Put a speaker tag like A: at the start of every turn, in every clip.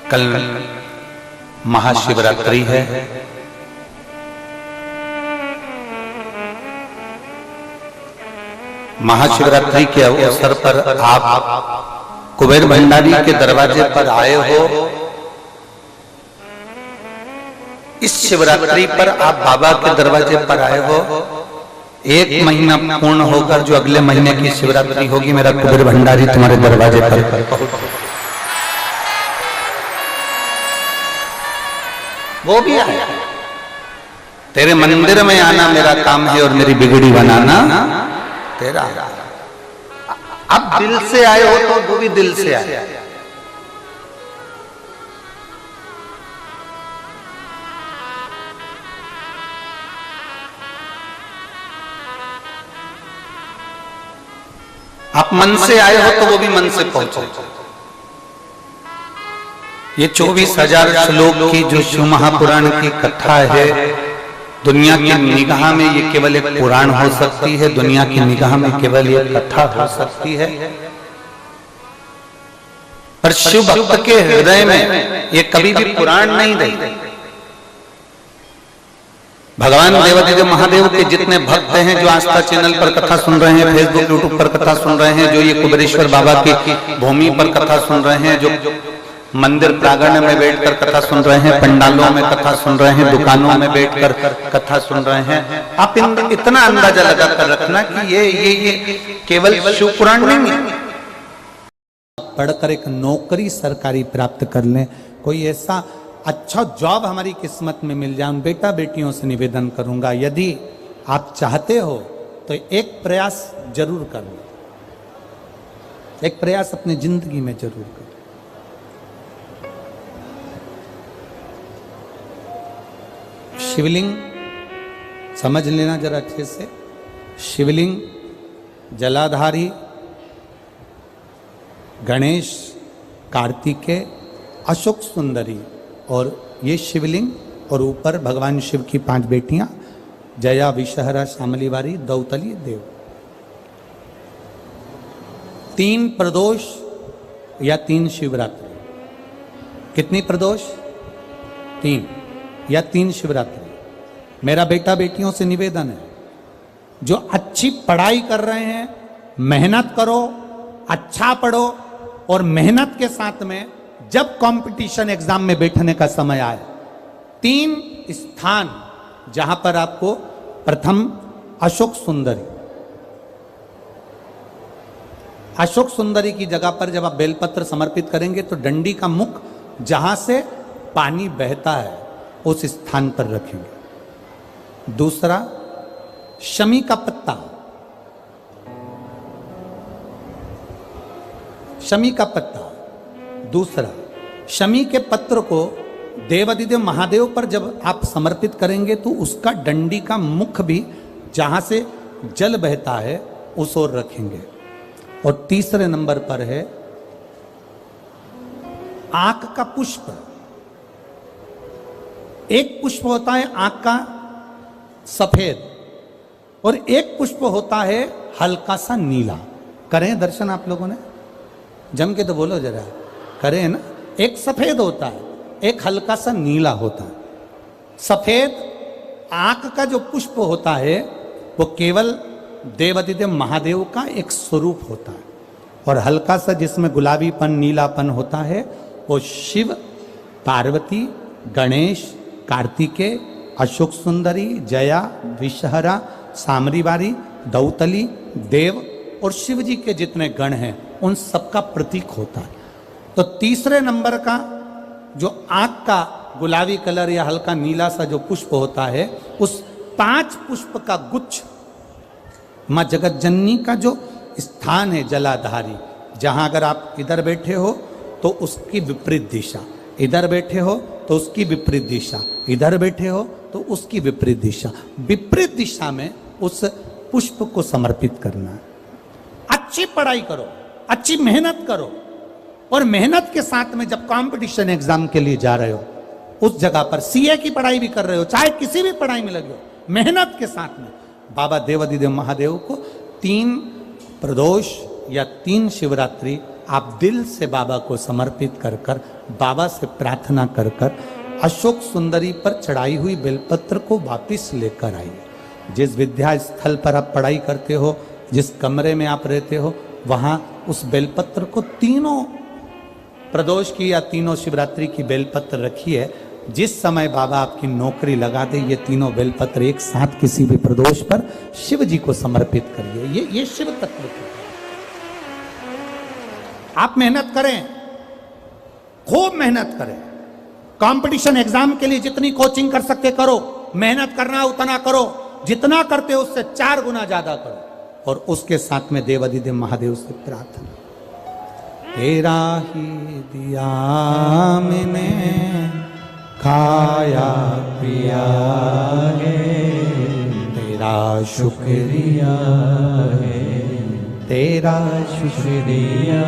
A: कल महाशिवरात्रि है। महाशिवरात्रि के अवसर पर आप कुबेर भंडारी के दरवाजे पर आए हो। इस शिवरात्रि पर आप बाबा के दरवाजे पर आए हो। एक महीना पूर्ण होकर जो अगले महीने की शिवरात्रि होगी, मेरा कुबेर भंडारी तुम्हारे दरवाजे पर वो भी आया। तेरे मंदिर में आना मेरा काम है और मेरी बिगड़ी बनाना तेरा। अब दिल से आए हो तो वो भी दिल से आए। आप मन से आए हो तो वो भी मन से पहुंचो। ये 24,000 श्लोक की जो शिव महापुराण की कथा है, दुनिया की निगाह में ये केवल एक पुराण हो सकती है, दुनिया की निगाह में केवल ये कथा हो सकती है। पर शिव भक्त के हृदय में ये कभी भी पुराण नहीं रही। भगवान देवादिदेव महादेव के जितने भक्त हैं जो आस्था चैनल पर कथा सुन रहे हैं, फेसबुक यूट्यूब पर कथा सुन रहे हैं, जो ये कुबेरेश्वर बाबा की भूमि पर कथा सुन रहे हैं, जो मंदिर प्रांगण में बैठकर कथा सुन रहे हैं, पंडालों में कथा सुन रहे हैं, दुकानों में बैठकर कथा सुन रहे हैं, आप इतना अंदाजा लगा कर रखना कि ये केवल शिव पुराण नहीं है। पढ़कर एक नौकरी सरकारी प्राप्त कर लें, कोई ऐसा अच्छा जॉब हमारी किस्मत में मिल जाए। उन बेटा बेटियों से निवेदन करूंगा, यदि आप चाहते हो तो एक प्रयास जरूर करना, एक प्रयास अपनी जिंदगी में जरूर करना। शिवलिंग समझ लेना जरा अच्छे से। शिवलिंग, जलाधारी, गणेश, कार्तिकेय, अशोक सुंदरी, और ये शिवलिंग, और ऊपर भगवान शिव की 5 बेटियां, जया, विषहरा, शामलीवारी, दौतली, देव। 3 प्रदोष या 3 शिवरात्रि। कितनी प्रदोष? 3 या 3 शिवरात्रि। मेरा बेटा बेटियों से निवेदन है, जो अच्छी पढ़ाई कर रहे हैं, मेहनत करो, अच्छा पढ़ो, और मेहनत के साथ में जब कंपटीशन एग्जाम में बैठने का समय आए, 3 स्थान जहां पर आपको प्रथम अशोक सुंदरी, अशोक सुंदरी की जगह पर जब आप बेलपत्र समर्पित करेंगे तो डंडी का मुख जहां से पानी बहता है उस स्थान पर रखेंगे। दूसरा, शमी का पत्ता, शमी का पत्ता। दूसरा, शमी के पत्र को देवादिदेव महादेव पर जब आप समर्पित करेंगे तो उसका डंडी का मुख भी जहां से जल बहता है उस ओर रखेंगे। और तीसरे नंबर पर है आंख का पुष्प। एक पुष्प होता है आंख का सफेद, और एक पुष्प होता है हल्का सा नीला। करें दर्शन आप लोगों ने? जम के तो बोलो जरा, करें ना? एक सफेद होता है, एक हल्का सा नीला होता है। सफेद आंख का जो पुष्प होता है वो केवल देवादिदेव महादेव का एक स्वरूप होता है, और हल्का सा जिसमें गुलाबीपन, नीलापन होता है वो शिव, पार्वती, गणेश, कार्तिकेय, अशोक सुंदरी, जया, विषहरा, शामरीवारी, दौतली, देव और शिव जी के जितने गण हैं उन सबका प्रतीक होता है। तो तीसरे नंबर का जो आंख का गुलाबी कलर या हल्का नीला सा जो पुष्प होता है, उस 5 पुष्प का गुच्छ मां जगत जननी का जो स्थान है जलाधारी, जहां अगर आप इधर बैठे हो तो उसकी विपरीत दिशा, इधर बैठे हो तो उसकी विपरीत दिशा, इधर बैठे हो तो उसकी विपरीत दिशा, विपरीत दिशा में उस पुष्प को समर्पित करना है। अच्छी पढ़ाई करो, अच्छी मेहनत करो, और मेहनत के साथ में जब कंपटीशन एग्जाम के लिए जा रहे हो उस जगह पर सीए की पढ़ाई भी कर रहे हो, चाहे किसी भी पढ़ाई में लगे हो, मेहनत के साथ में बाबा देवादिदेव महादेव को 3 प्रदोष या 3 शिवरात्रि आप दिल से बाबा को समर्पित कर कर, बाबा से प्रार्थना कर कर अशोक सुंदरी पर चढ़ाई हुई बेलपत्र को वापिस लेकर आइए। जिस विद्या स्थल पर आप पढ़ाई करते हो, जिस कमरे में आप रहते हो, वहां उस बेलपत्र को तीनों प्रदोष की या तीनों शिवरात्रि की बेलपत्र रखी है। जिस समय बाबा आपकी नौकरी लगा दे, ये तीनों बेलपत्र एक साथ किसी भी प्रदोष पर शिव जी को समर्पित करिए। ये शिव तत्व की। आप मेहनत करें, खूब मेहनत करें। कंपटीशन एग्जाम के लिए जितनी कोचिंग कर सकते करो, मेहनत करना उतना करो, जितना करते हो उससे 4 गुना ज्यादा करो। और उसके साथ में देवाधिदेव महादेव से प्रार्थना, तेरा ही दिया मैंने खाया पिया है, तेरा शुक्रिया है, तेरा शुक्रिया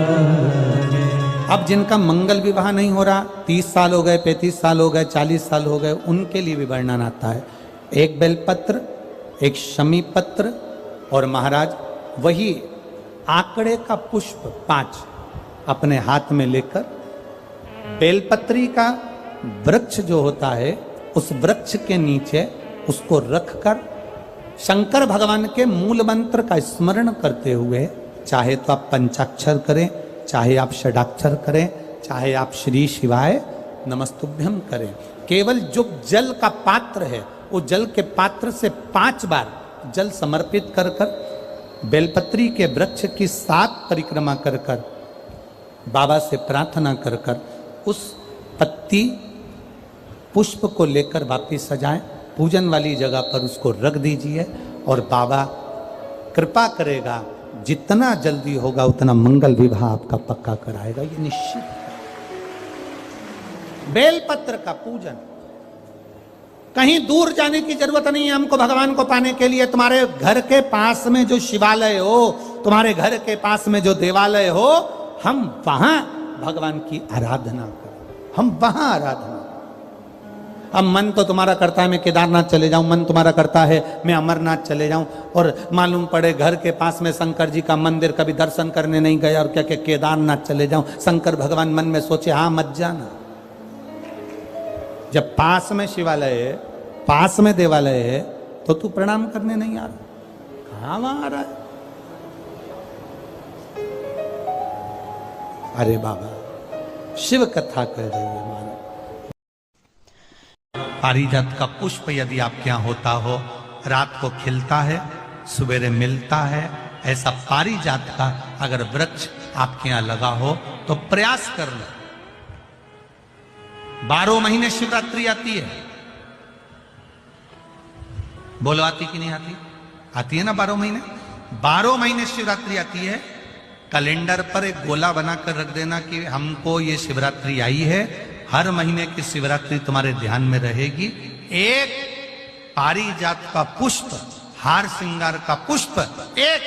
A: है। अब जिनका मंगल विवाह नहीं हो रहा, 30 साल हो गए, 35 साल हो गए, 40 साल हो गए, उनके लिए भी वर्णन आता है। एक बेलपत्र, एक शमी पत्र और महाराज वही आंकड़े का पुष्प 5 अपने हाथ में लेकर, बेलपत्री का वृक्ष जो होता है उस वृक्ष के नीचे उसको रखकर शंकर भगवान के मूल मंत्र का स्मरण करते हुए, चाहे तो आप पंचाक्षर करें, चाहे आप षडाक्षर करें, चाहे आप श्री शिवाय नमस्तुभ्यम करें, केवल जो जल का पात्र है वो जल के पात्र से 5 बार जल समर्पित कर कर बेलपत्री के वृक्ष की 7 परिक्रमा कर कर बाबा से प्रार्थना कर कर उस पत्ती पुष्प को लेकर वापिस सजाएं, पूजन वाली जगह पर उसको रख दीजिए और बाबा कृपा करेगा, जितना जल्दी होगा उतना मंगल विवाह आपका पक्का कराएगा, ये निश्चित। बेलपत्र का पूजन, कहीं दूर जाने की जरूरत नहीं है हमको भगवान को पाने के लिए। तुम्हारे घर के पास में जो शिवालय हो, तुम्हारे घर के पास में जो देवालय हो, हम वहां भगवान की आराधना करें, हम वहां आराधना। अब मन तो तुम्हारा करता है मैं केदारनाथ चले जाऊं, मन तुम्हारा करता है मैं अमरनाथ चले जाऊं, और मालूम पड़े घर के पास में शंकर जी का मंदिर, कभी दर्शन करने नहीं गया और क्या क्या केदारनाथ चले जाऊं। शंकर भगवान मन में सोचे हाँ मत जाना। जब पास में शिवालय है, पास में देवालय है, तो तू प्रणाम करने नहीं आ रहा, कहां वहां आ रहा है? अरे बाबा शिव कथा कह रही है महाराज। पारिजात का पुष्प यदि आपके यहां होता हो, रात को खिलता है, सवेरे मिलता है, ऐसा पारिजात का अगर वृक्ष आपके यहां लगा हो तो प्रयास कर लो। 12 महीने शिवरात्रि आती है, बोलो आती कि नहीं आती? आती है ना 12 महीने। 12 महीने शिवरात्रि आती है। कैलेंडर पर एक गोला बनाकर रख देना कि हमको ये शिवरात्रि आई है, हर महीने की शिवरात्रि तुम्हारे ध्यान में रहेगी। एक पारिजात का पुष्प, हार श्रृंगार का पुष्प, एक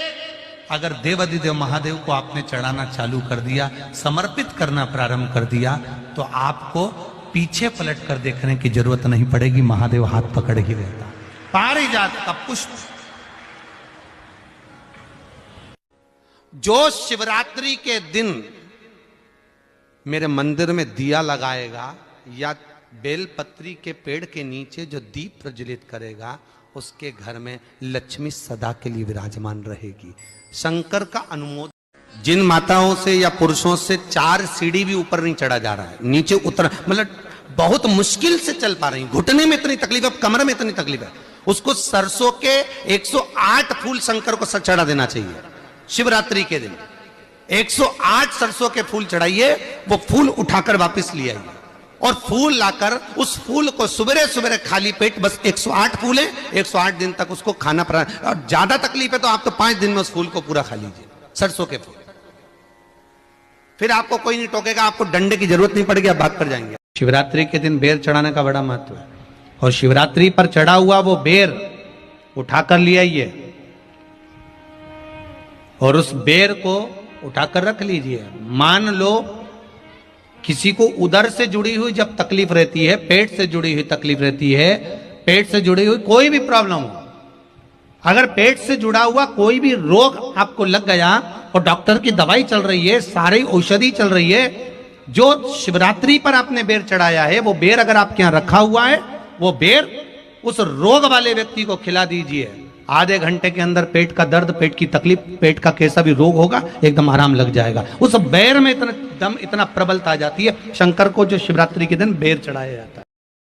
A: अगर देवाधिदेव महादेव को आपने चढ़ाना चालू कर दिया, समर्पित करना प्रारंभ कर दिया, तो आपको पीछे पलट कर देखने की जरूरत नहीं पड़ेगी, महादेव हाथ पकड़ ही रहता। पारिजात का पुष्प जो शिवरात्रि के दिन मेरे मंदिर में दिया लगाएगा या बेलपत्री के पेड़ के नीचे जो दीप प्रज्वलित करेगा, उसके घर में लक्ष्मी सदा के लिए विराजमान रहेगी। शंकर का अनुमोदन। जिन माताओं से या पुरुषों से 4 सीढ़ी भी ऊपर नहीं चढ़ा जा रहा है, नीचे उतर मतलब बहुत मुश्किल से चल पा रही, घुटने में इतनी तकलीफ है, कमर में इतनी तकलीफ है, उसको सरसों के 108 फूल शंकर को चढ़ा देना चाहिए। शिवरात्रि के दिन 108 सरसों के फूल चढ़ाइए, वो फूल उठाकर वापस ले आइए और फूल लाकर उस फूल को सुबह सुबह खाली पेट, बस 108 फूल है, 108 दिन तक उसको खाना पड़ा। और ज्यादा तकलीफ है तो आप तो 5 दिन में उस फूल को पूरा खा लीजिए, सरसों के फूल। फिर आपको कोई नहीं टोकेगा, आपको डंडे की जरूरत नहीं पड़ेगी, आप भाग कर जाएंगे। शिवरात्रि के दिन बेर चढ़ाने का बड़ा महत्व है, और शिवरात्रि पर चढ़ा हुआ वो बेर उठाकर ले आइए और उस बेर को उठाकर रख लीजिए। मान लो किसी को उदर से जुड़ी हुई जब तकलीफ रहती है, पेट से जुड़ी हुई तकलीफ रहती है, पेट से जुड़ी हुई कोई भी प्रॉब्लम हो, अगर पेट से जुड़ा हुआ कोई भी रोग आपको लग गया और डॉक्टर की दवाई चल रही है, सारी औषधि चल रही है। जो शिवरात्रि पर आपने बेर चढ़ाया है, वो बेर अगर आपके यहां रखा हुआ है, वो बेर उस रोग वाले व्यक्ति को खिला दीजिए। आधे घंटे के अंदर पेट का दर्द, पेट की तकलीफ, पेट का कैसा भी रोग होगा, एकदम आराम लग जाएगा। उस बेर में इतना दम, इतना प्रबलता आ जाती है। शंकर को जो शिवरात्रि के दिन बेर चढ़ाया जाता है।